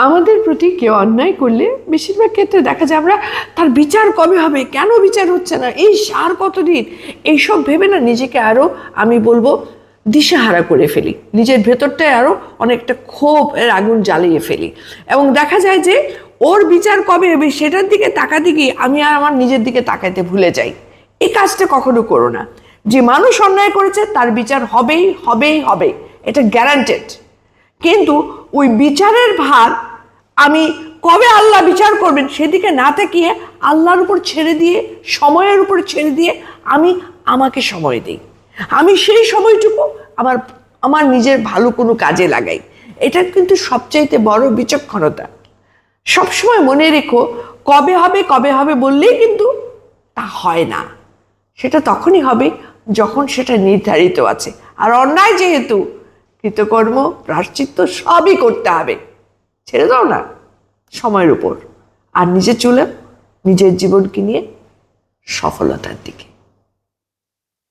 আমাদের প্রতি কেউ অন্যায় করলে বেশিরভাগ ক্ষেত্রে দেখা যায় আমরা তার বিচার কবে হবে, কেন বিচার হচ্ছে না, এই আর কতদিন, এইসব ভেবে না নিজেকে আরও আমি বলবো দিশেহারা করে ফেলি, নিজের ভেতরটায় আরও অনেকটা ক্ষোভের আগুন জ্বালিয়ে ফেলি, এবং দেখা যায় যে ওর বিচার কবে হবে সেটার দিকে তাকাতে গিয়ে আমি আর আমার নিজের দিকে তাকাইতে ভুলে যাই। এই কাজটা কখনো করো না। যে মানুষ অন্যায় করেছে তার বিচার হবেই হবেই হবে, এটা গ্যারান্টেড। কিন্তু ওই বিচারের ভার আমি কবে আল্লাহ বিচার করবেন সেদিকে না তাকিয়ে আল্লাহর উপর ছেড়ে দিয়ে, সময়ের উপর ছেড়ে দিয়ে আমি আমাকে সময় দিই, আমি সেই সময়টুকু আমার নিজের ভালো কোনো কাজে লাগাই। এটা কিন্তু সবচাইতে বড় বিচক্ষণতা। সবসময় মনে রেখো, কবে হবে বললেই কিন্তু তা হয় না। সেটা তখনই হবে যখন সেটা নির্ধারিত আছে। আর অন্যায় যেহেতু, কৃতকর্ম প্রায়শ্চিত্ত সবই করতে হবে। ছেড়ে দাও না সময়ের উপর, আর নিজে চলে নিজের জীবনকে নিয়ে সফলতার দিকে।